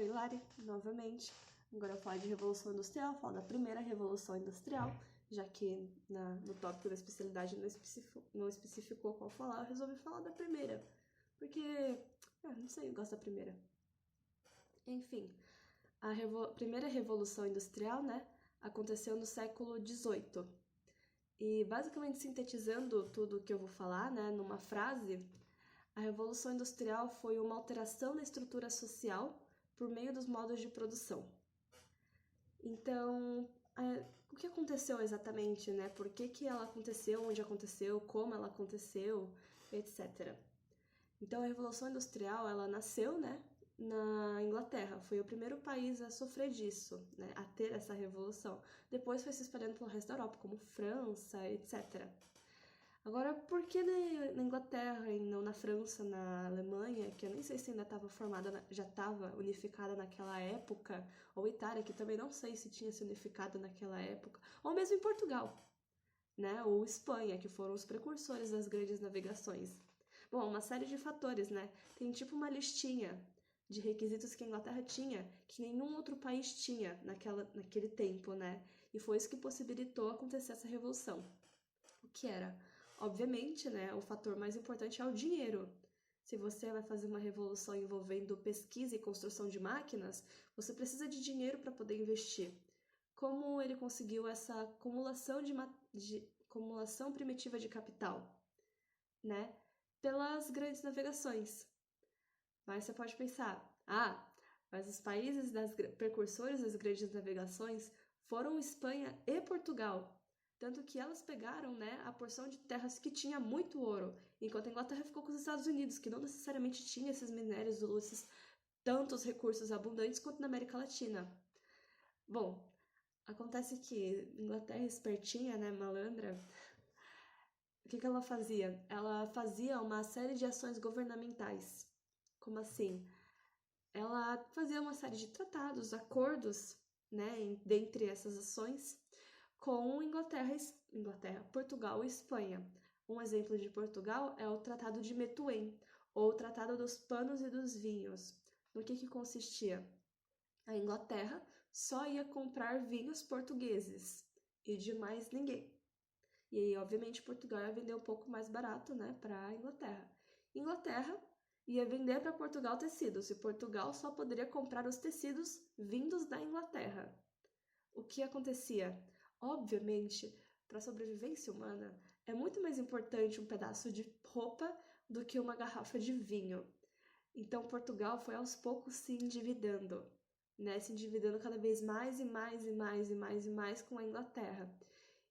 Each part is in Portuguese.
Oi, Lari, novamente. Agora eu vou falar de Revolução Industrial, falar da primeira Revolução Industrial, já que no tópico da especialidade não especificou qual falar, eu resolvi falar da primeira, porque, não sei, eu gosto da primeira. Enfim, primeira Revolução Industrial, né, aconteceu no século XVIII. E basicamente sintetizando tudo que eu vou falar, né, numa frase, a Revolução Industrial foi uma alteração na estrutura social por meio dos modos de produção. Então, o que aconteceu exatamente, né? Por que ela aconteceu, onde aconteceu, como ela aconteceu, etc. Então, a Revolução Industrial, ela nasceu, né, na Inglaterra. Foi o primeiro país a sofrer disso, né, a ter essa revolução. Depois foi se espalhando pelo resto da Europa, como França, etc. Agora, por que na Inglaterra e não na França, na Alemanha, que eu nem sei se ainda estava formada, já estava unificada naquela época, ou Itália, que também não sei se tinha se unificado naquela época, ou mesmo em Portugal, né? Ou Espanha, que foram os precursores das grandes navegações. Bom, uma série de fatores, né? Tem tipo uma listinha de requisitos que a Inglaterra tinha, que nenhum outro país tinha naquele tempo, né? E foi isso que possibilitou acontecer essa revolução. O que era? Obviamente, né, o fator mais importante é o dinheiro. Se você vai fazer uma revolução envolvendo pesquisa e construção de máquinas, você precisa de dinheiro para poder investir. Como ele conseguiu essa acumulação primitiva de capital, né? Pelas grandes navegações. Mas você pode pensar, mas os países precursores das grandes navegações foram Espanha e Portugal. Tanto que elas pegaram, né, a porção de terras que tinha muito ouro, enquanto a Inglaterra ficou com os Estados Unidos, que não necessariamente tinha esses minérios ou esses tantos recursos abundantes quanto na América Latina. Bom, acontece que Inglaterra espertinha, né, malandra, o que ela fazia? Ela fazia uma série de ações governamentais. Como assim? Ela fazia uma série de tratados, acordos, né, dentre essas ações, com Portugal e Espanha. Um exemplo de Portugal é o Tratado de Methuen, ou o Tratado dos Panos e dos Vinhos. No que consistia? A Inglaterra só ia comprar vinhos portugueses e de mais ninguém. E aí, obviamente, Portugal ia vender um pouco mais barato, né, para a Inglaterra. Inglaterra ia vender para Portugal tecidos, e Portugal só poderia comprar os tecidos vindos da Inglaterra. O que acontecia? Obviamente, para a sobrevivência humana, é muito mais importante um pedaço de roupa do que uma garrafa de vinho. Então, Portugal foi aos poucos se endividando, né? Se endividando cada vez mais e mais e mais e mais e mais com a Inglaterra.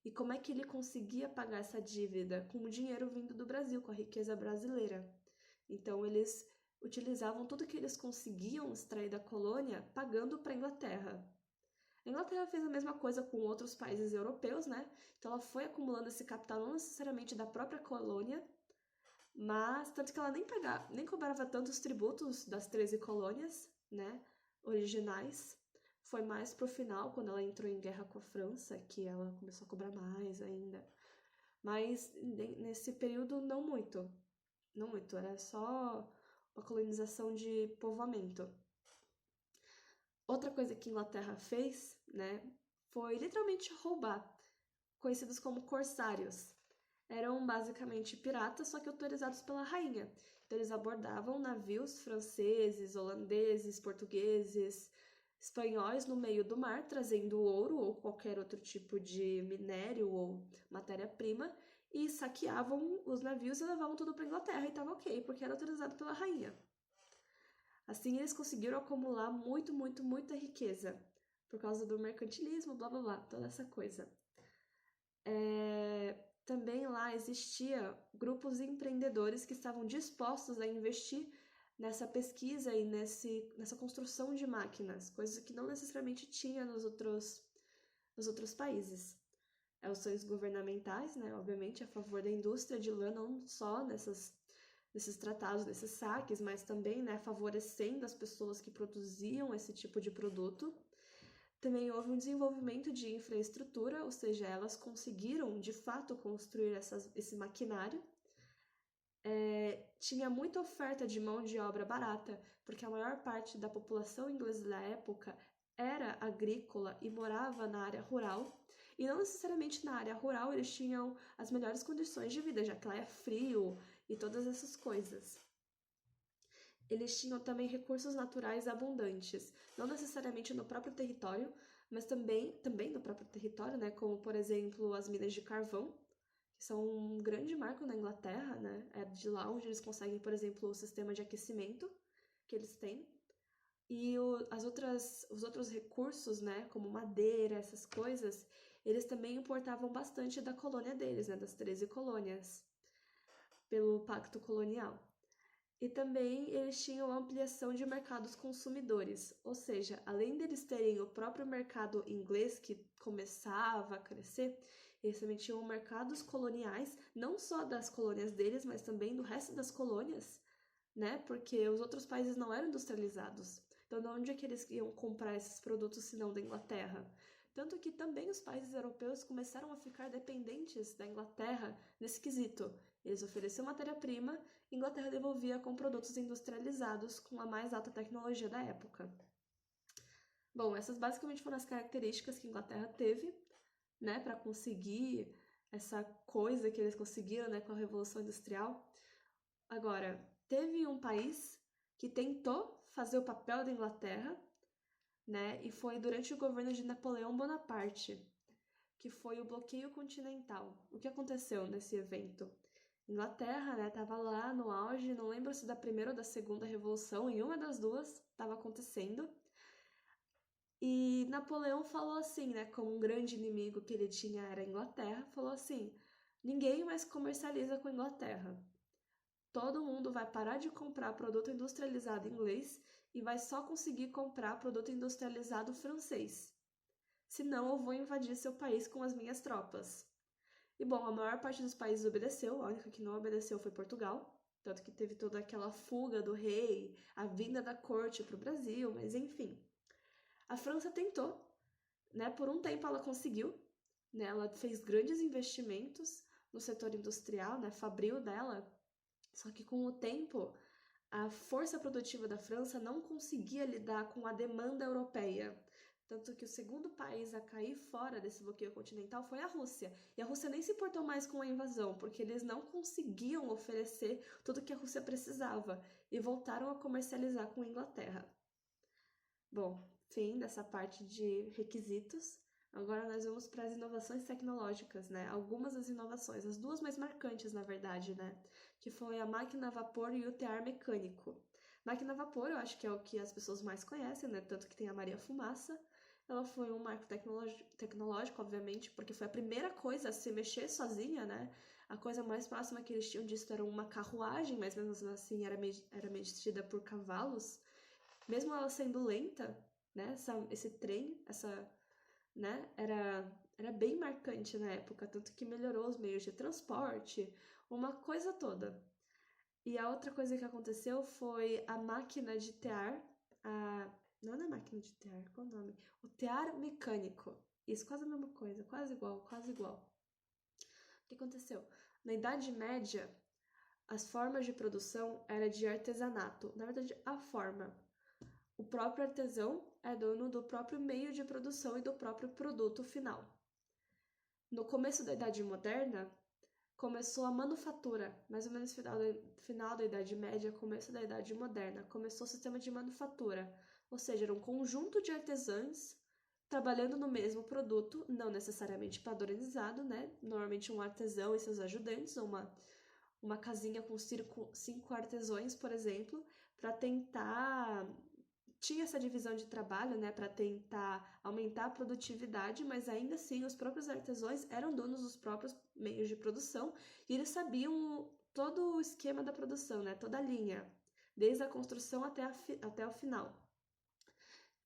E como é que ele conseguia pagar essa dívida? Com o dinheiro vindo do Brasil, com a riqueza brasileira. Então, eles utilizavam tudo que eles conseguiam extrair da colônia, pagando para a Inglaterra. A Inglaterra fez a mesma coisa com outros países europeus, né? Então, ela foi acumulando esse capital, não necessariamente da própria colônia, mas tanto que ela nem cobrava tantos tributos das 13 colônias, né, originais. Foi mais pro final, quando ela entrou em guerra com a França, que ela começou a cobrar mais ainda. Mas nesse período, não muito. Não muito, era só uma colonização de povoamento. Outra coisa que a Inglaterra fez, né, foi literalmente roubar, conhecidos como corsários. Eram basicamente piratas, só que autorizados pela rainha. Então eles abordavam navios franceses, holandeses, portugueses, espanhóis no meio do mar, trazendo ouro ou qualquer outro tipo de minério ou matéria-prima, e saqueavam os navios e levavam tudo para Inglaterra, e estava ok, porque era autorizado pela rainha. Assim eles conseguiram acumular muita riqueza, por causa do mercantilismo, blá blá blá, toda essa coisa. Também lá existia grupos de empreendedores que estavam dispostos a investir nessa pesquisa e nessa construção de máquinas, coisas que não necessariamente tinha nos outros países. Ações governamentais, né, obviamente, a favor da indústria de lã, não só nesses tratados, nesses saques, mas também, né, favorecendo as pessoas que produziam esse tipo de produto. Também houve um desenvolvimento de infraestrutura, ou seja, elas conseguiram de fato construir esse maquinário. tinha muita oferta de mão de obra barata, porque a maior parte da população inglesa da época era agrícola e morava na área rural. E não necessariamente na área rural eles tinham as melhores condições de vida, já que lá é frio e todas essas coisas. Eles tinham também recursos naturais abundantes, não necessariamente no próprio território, mas também no próprio território, né, como por exemplo as minas de carvão, que são um grande marco na Inglaterra, né? É de lá onde eles conseguem, por exemplo, o sistema de aquecimento que eles têm. E os outros recursos, né, como madeira, essas coisas, eles também importavam bastante da colônia deles, né, das 13 colônias, pelo Pacto Colonial. E também eles tinham ampliação de mercados consumidores, ou seja, além deles terem o próprio mercado inglês que começava a crescer, eles também tinham mercados coloniais, não só das colônias deles, mas também do resto das colônias, né? Porque os outros países não eram industrializados. Então, de onde é que eles iam comprar esses produtos se não da Inglaterra? Tanto que também os países europeus começaram a ficar dependentes da Inglaterra nesse quesito. Eles ofereciam matéria-prima, e a Inglaterra devolvia com produtos industrializados com a mais alta tecnologia da época. Bom, essas basicamente foram as características que a Inglaterra teve, né, para conseguir essa coisa que eles conseguiram, né, com a Revolução Industrial. Agora, teve um país que tentou fazer o papel da Inglaterra, né, e foi durante o governo de Napoleão Bonaparte, que foi o bloqueio continental. O que aconteceu nesse evento? Inglaterra, né, tava lá no auge, não lembro se da primeira ou da segunda revolução, em uma das duas estava acontecendo. E Napoleão falou assim, né, como um grande inimigo que ele tinha era a Inglaterra, falou assim: ninguém mais comercializa com a Inglaterra. Todo mundo vai parar de comprar produto industrializado inglês e vai só conseguir comprar produto industrializado francês. Senão eu vou invadir seu país com as minhas tropas. E bom, a maior parte dos países obedeceu, a única que não obedeceu foi Portugal, tanto que teve toda aquela fuga do rei, a vinda da corte para o Brasil, mas enfim. A França tentou, né? Por um tempo ela conseguiu, né? Ela fez grandes investimentos no setor industrial, né? Fabril dela. Só que com o tempo, a força produtiva da França não conseguia lidar com a demanda europeia. Tanto que o segundo país a cair fora desse bloqueio continental foi a Rússia. E a Rússia nem se importou mais com a invasão, porque eles não conseguiam oferecer tudo que a Rússia precisava e voltaram a comercializar com a Inglaterra. Bom, fim dessa parte de requisitos. Agora nós vamos para as inovações tecnológicas, né? Algumas das inovações, as duas mais marcantes, na verdade, né? Que foi a máquina a vapor e o tear mecânico. Máquina a vapor, eu acho que é o que as pessoas mais conhecem, né? Tanto que tem a Maria Fumaça. Ela foi um marco tecnológico, obviamente, porque foi a primeira coisa a se mexer sozinha, né? A coisa mais próxima que eles tinham disso era uma carruagem, mas mesmo assim era medida por cavalos. Mesmo ela sendo lenta, né? Esse trem, né? Era bem marcante na época, tanto que melhorou os meios de transporte, uma coisa toda. E a outra coisa que aconteceu foi a máquina de tear, não é a máquina de tear, qual é o nome? O tear mecânico. Isso, quase a mesma coisa, quase igual, quase igual. O que aconteceu? Na Idade Média, as formas de produção eram de artesanato. Na verdade, a forma. O próprio artesão é dono do próprio meio de produção e do próprio produto final. No começo da Idade Moderna, começou a manufatura, mais ou menos final da Idade Média, começo da Idade Moderna, começou o sistema de manufatura, ou seja, era um conjunto de artesãos trabalhando no mesmo produto, não necessariamente padronizado, né? Normalmente um artesão e seus ajudantes, ou uma casinha com 5 artesãos, por exemplo, para tentar tinha essa divisão de trabalho, né, para tentar aumentar a produtividade, mas ainda assim os próprios artesãos eram donos dos próprios meios de produção e eles sabiam todo o esquema da produção, né, toda a linha, desde a construção até o final.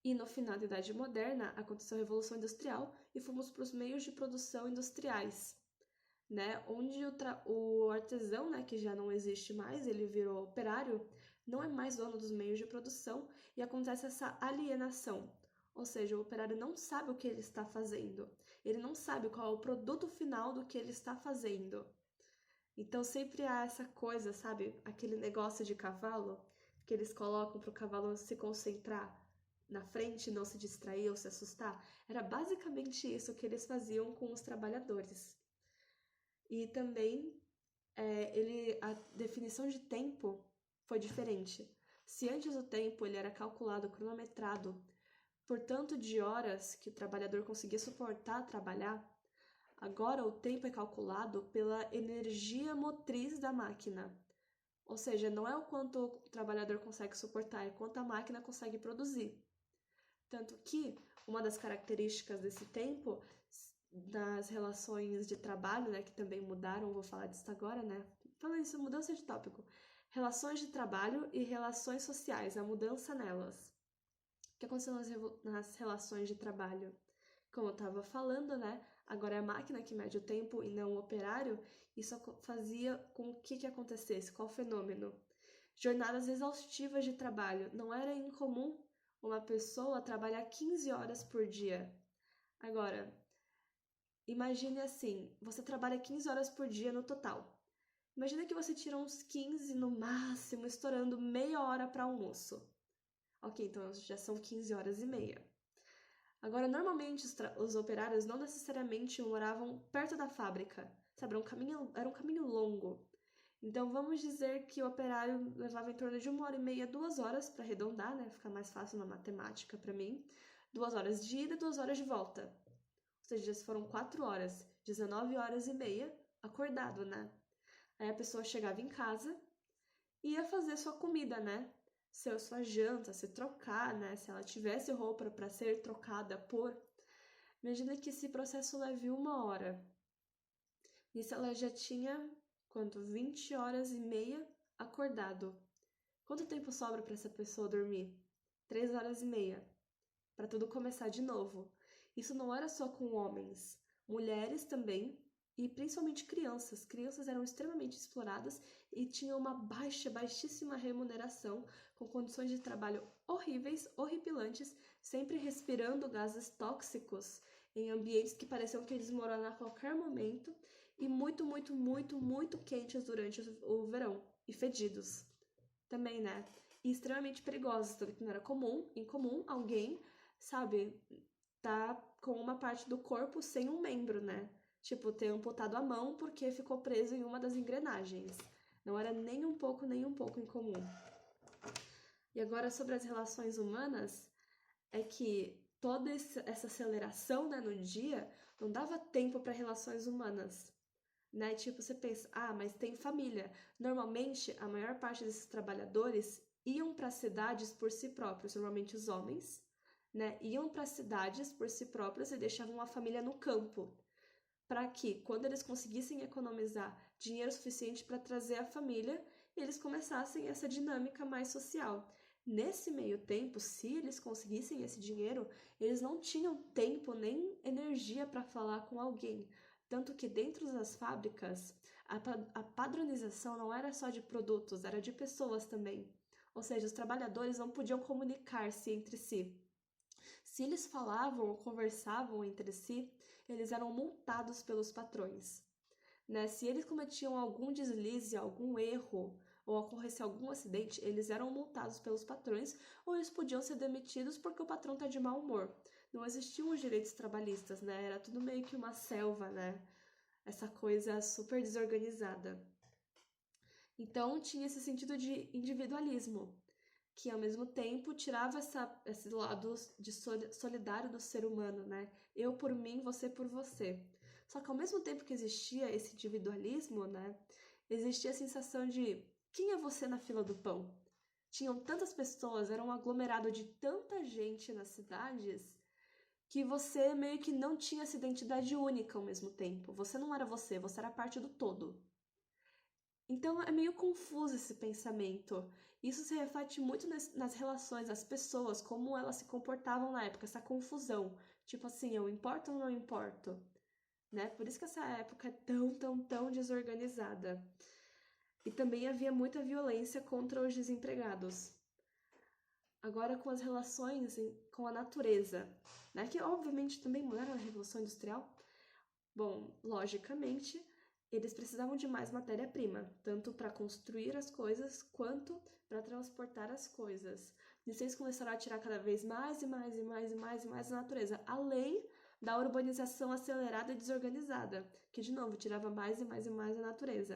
E no final da Idade Moderna aconteceu a Revolução Industrial e fomos para os meios de produção industriais, né, onde o artesão, né, que já não existe mais, ele virou operário, não é mais dono dos meios de produção e acontece essa alienação. Ou seja, o operário não sabe o que ele está fazendo. Ele não sabe qual é o produto final do que ele está fazendo. Então sempre há essa coisa, sabe? Aquele negócio de cavalo que eles colocam para o cavalo se concentrar na frente, não se distrair ou se assustar. Era basicamente isso que eles faziam com os trabalhadores. E também a definição de tempo foi diferente. Se antes o tempo ele era calculado, cronometrado, por tanto de horas que o trabalhador conseguia suportar trabalhar, agora o tempo é calculado pela energia motriz da máquina. Ou seja, não é o quanto o trabalhador consegue suportar, é quanto a máquina consegue produzir. Tanto que uma das características desse tempo, das relações de trabalho, né, que também mudaram, vou falar disso agora, né? Falando isso, mudança de tópico. Relações de trabalho e relações sociais, a mudança nelas. O que aconteceu nas relações de trabalho? Como eu estava falando, né? Agora é a máquina que mede o tempo e não o operário. Isso fazia com que acontecesse? Qual fenômeno? Jornadas exaustivas de trabalho. Não era incomum uma pessoa trabalhar 15 horas por dia. Agora, imagine assim, você trabalha 15 horas por dia no total. Imagina que você tira uns 15 no máximo, estourando meia hora para almoço. Ok, então já são 15 horas e meia. Agora, normalmente os operários não necessariamente moravam perto da fábrica, sabe? Era um caminho longo. Então, vamos dizer que o operário levava em torno de 1h30, 2 horas, para arredondar, né? Ficar mais fácil na matemática para mim. 2 horas de ida e 2 horas de volta. Ou seja, já foram 4 horas, 19 horas e meia, acordado, né? Aí a pessoa chegava em casa e ia fazer sua comida, né? Sua janta, se trocar, né? Se ela tivesse roupa para ser trocada por. Imagina que esse processo leve 1 hora. Nisso ela já tinha, quanto? 20 horas e meia acordado. Quanto tempo sobra para essa pessoa dormir? 3 horas e meia. Para tudo começar de novo. Isso não era só com homens, mulheres também, e principalmente crianças. Crianças eram extremamente exploradas e tinham uma baixíssima remuneração, com condições de trabalho horríveis, horripilantes, sempre respirando gases tóxicos em ambientes que pareciam que eles moravam a qualquer momento e muito, muito, muito, muito quentes durante o verão e fedidos também, né? E extremamente perigosos, tanto que não era incomum alguém, sabe, tá com uma parte do corpo sem um membro, né? Tipo, ter amputado a mão porque ficou preso em uma das engrenagens. Não era nem um pouco incomum. E agora sobre as relações humanas, é que toda essa aceleração, né, no dia não dava tempo para relações humanas. Né? Tipo, você pensa, mas tem família. Normalmente, a maior parte desses trabalhadores iam para cidades por si próprios, normalmente os homens, né? Iam para cidades por si próprios e deixavam a família no campo, para que, quando eles conseguissem economizar dinheiro suficiente para trazer a família, eles começassem essa dinâmica mais social. Nesse meio tempo, se eles conseguissem esse dinheiro, eles não tinham tempo nem energia para falar com alguém. Tanto que dentro das fábricas, a padronização não era só de produtos, era de pessoas também. Ou seja, os trabalhadores não podiam comunicar-se entre si. Se eles falavam ou conversavam entre si, eles eram multados pelos patrões. Né? Se eles cometiam algum deslize, algum erro, ou ocorresse algum acidente, eles eram multados pelos patrões ou eles podiam ser demitidos porque o patrão está de mau humor. Não existiam os direitos trabalhistas, né? Era tudo meio que uma selva, né? Essa coisa super desorganizada. Então tinha esse sentido de individualismo, que ao mesmo tempo tirava esse lado de solidário do ser humano, né? Eu por mim, você por você. Só que ao mesmo tempo que existia esse individualismo, né? Existia a sensação de quem é você na fila do pão? Tinham tantas pessoas, era um aglomerado de tanta gente nas cidades que você meio que não tinha essa identidade única ao mesmo tempo. Você não era você era parte do todo. Então é meio confuso esse pensamento. Isso se reflete muito nas relações, das pessoas, como elas se comportavam na época, essa confusão. Tipo assim, eu importo ou não importo? Né? Por isso que essa época é tão desorganizada. E também havia muita violência contra os desempregados. Agora com as relações com a natureza, né? Que obviamente também mudaram na Revolução Industrial. Bom, logicamente, eles precisavam de mais matéria-prima, tanto para construir as coisas quanto para transportar as coisas. Nisso eles começaram a tirar cada vez mais e mais e mais e mais e mais da natureza, além da urbanização acelerada e desorganizada, que de novo tirava mais e mais e mais da natureza.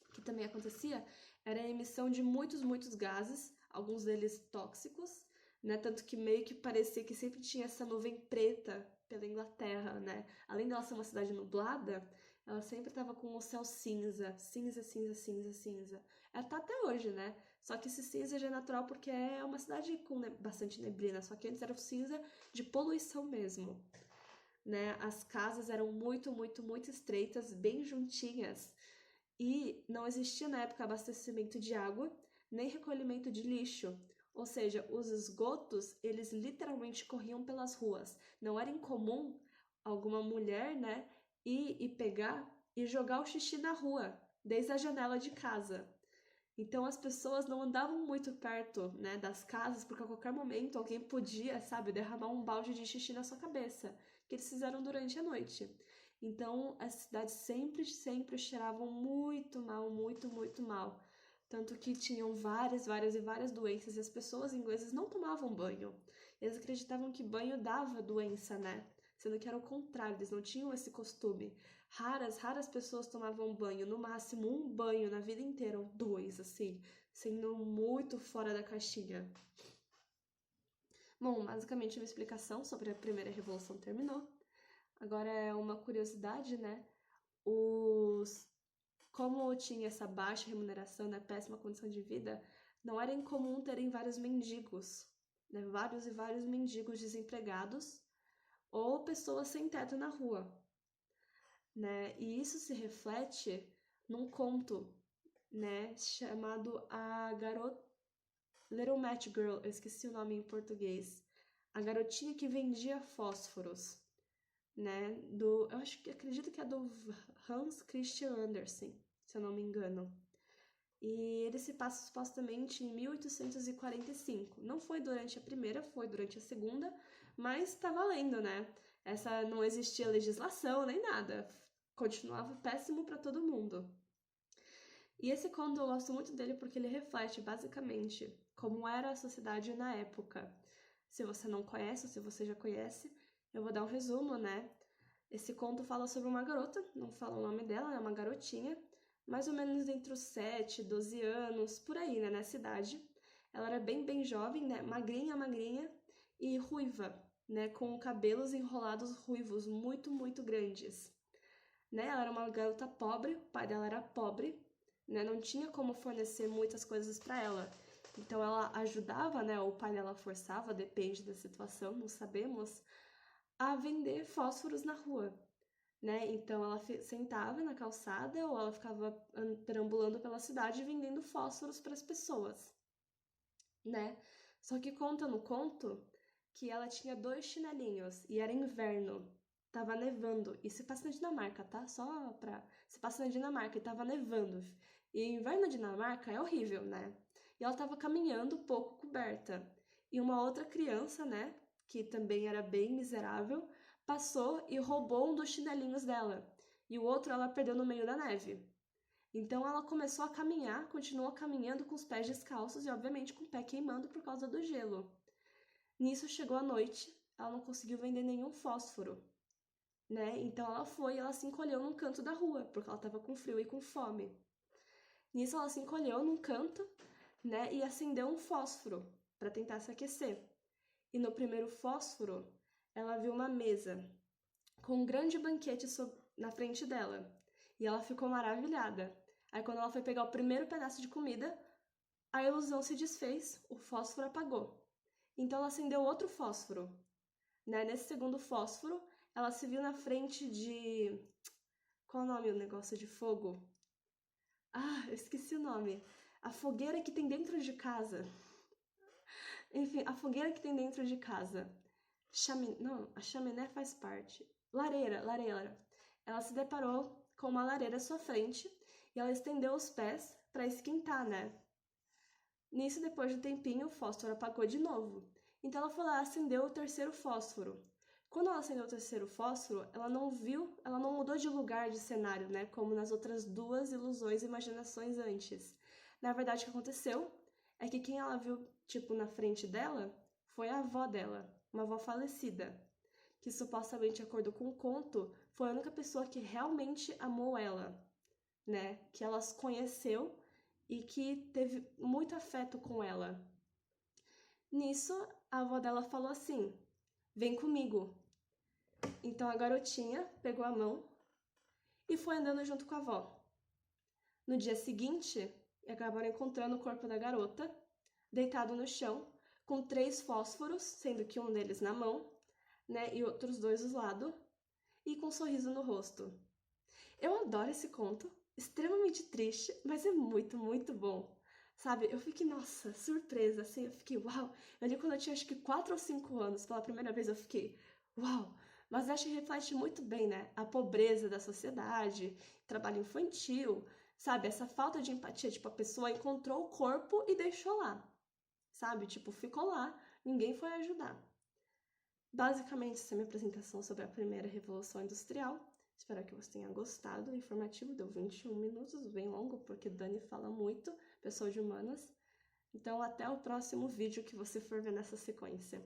O que também acontecia era a emissão de muitos gases, alguns deles tóxicos, né? Tanto que meio que parecia que sempre tinha essa nuvem preta pela Inglaterra, né? Além dela ser uma cidade nublada, ela sempre estava com o céu cinza, cinza, cinza, cinza, cinza. Tá até hoje, né? Só que esse cinza já é natural porque é uma cidade com bastante neblina, só que antes era o cinza de poluição mesmo, né? As casas eram muito estreitas, bem juntinhas, e não existia na época abastecimento de água, nem recolhimento de lixo. Ou seja, os esgotos, eles literalmente corriam pelas ruas. Não era incomum alguma mulher, né, ir pegar e jogar o xixi na rua, desde a janela de casa. Então as pessoas não andavam muito perto, né, das casas, porque a qualquer momento alguém podia, sabe, derramar um balde de xixi na sua cabeça, que eles fizeram durante a noite. Então as cidades sempre cheiravam muito mal, muito mal. Tanto que tinham várias doenças e as pessoas inglesas não tomavam banho. Eles acreditavam que banho dava doença, né? Sendo que era o contrário, eles não tinham esse costume. Raras pessoas tomavam banho, no máximo um banho na vida inteira, ou dois, assim, sendo muito fora da caixinha. Bom, basicamente uma explicação sobre a primeira revolução terminou. Agora é uma curiosidade, né? Como tinha essa baixa remuneração, né, péssima condição de vida, não era incomum terem vários mendigos, né? Vários mendigos desempregados ou pessoas sem teto na rua, né? E isso se reflete num conto, né, chamado A Garota Little Match Girl, eu esqueci o nome em português. A garotinha que vendia fósforos, né? Acredito que é do Hans Christian Andersen, se eu não me engano. E ele se passa supostamente em 1845. Não foi durante a primeira, foi durante a segunda, mas tá valendo, né? Essa não existia legislação nem nada. Continuava péssimo para todo mundo. E esse conto eu gosto muito dele porque ele reflete basicamente como era a sociedade na época. Se você não conhece ou se você já conhece, eu vou dar um resumo, né? Esse conto fala sobre uma garota, não fala o nome dela, é uma garotinha, mais ou menos entre os 7 e 12 anos, por aí, né, nessa idade. Ela era bem jovem, né, magrinha e ruiva, né, com cabelos enrolados ruivos muito grandes. Né, ela era uma garota pobre, o pai dela era pobre, né, não tinha como fornecer muitas coisas para ela. Então ela ajudava, né, o pai dela forçava, depende da situação, não sabemos, a vender fósforos na rua, né? Então ela sentava na calçada ou ela ficava perambulando pela cidade vendendo fósforos para as pessoas, né? Só que conta no conto que ela tinha 2 chinelinhos e era inverno, tava nevando. E se passa na Dinamarca, tá? Se passa na Dinamarca e tava nevando. E inverno na Dinamarca é horrível, né? E ela tava caminhando pouco coberta. E uma outra criança, né, que também era bem miserável, passou e roubou um dos chinelinhos dela. E o outro ela perdeu no meio da neve. Então ela começou a caminhar, continuou caminhando com os pés descalços e obviamente com o pé queimando por causa do gelo. Nisso chegou a noite, ela não conseguiu vender nenhum fósforo, né? Então ela se encolheu num canto da rua, porque ela estava com frio e com fome. Nisso ela se encolheu num canto, né, e acendeu um fósforo para tentar se aquecer. E no primeiro fósforo, ela viu uma mesa com um grande banquete na frente dela. E ela ficou maravilhada. Aí quando ela foi pegar o primeiro pedaço de comida, a ilusão se desfez, o fósforo apagou. Então ela acendeu outro fósforo, né? Nesse segundo fósforo, ela se viu na frente de... Qual é o nome do negócio de fogo? Ah, eu esqueci o nome. A fogueira que tem dentro de casa. Enfim, a fogueira que tem dentro de casa. Não, a chaminé faz parte. Lareira. Ela se deparou com uma lareira à sua frente e ela estendeu os pés para esquentar, né? Nisso, depois de um tempinho, o fósforo apagou de novo. Então ela foi lá e acendeu o terceiro fósforo. Quando ela acendeu o terceiro fósforo, ela não mudou de lugar de cenário, né? Como nas outras duas ilusões e imaginações antes. Na verdade, o que aconteceu é que quem ela viu, tipo, na frente dela foi a avó dela, uma avó falecida, que supostamente, de acordo com o conto, foi a única pessoa que realmente amou ela, né? Que ela conheceu e que teve muito afeto com ela. Nisso, a avó dela falou assim: vem comigo. Então a garotinha pegou a mão e foi andando junto com a avó. No dia seguinte, acabaram encontrando o corpo da garota, deitado no chão, com 3 fósforos, sendo que um deles na mão, né, e outros 2 do lado, e com um sorriso no rosto. Eu adoro esse conto, extremamente triste, mas é muito, muito bom. Sabe, eu fiquei, nossa, surpresa, assim, eu fiquei, uau. Eu li quando eu tinha acho que 4 ou 5 anos, pela primeira vez eu fiquei, uau. Mas acho que reflete muito bem, né, a pobreza da sociedade, trabalho infantil, sabe, essa falta de empatia, tipo, a pessoa encontrou o corpo e deixou lá, sabe, tipo, ficou lá, ninguém foi ajudar. Basicamente, essa é a minha apresentação sobre a primeira Revolução Industrial. Espero que você tenha gostado. O informativo deu 21 minutos, bem longo, porque Dani fala muito, pessoa de humanas. Então, até o próximo vídeo que você for ver nessa sequência.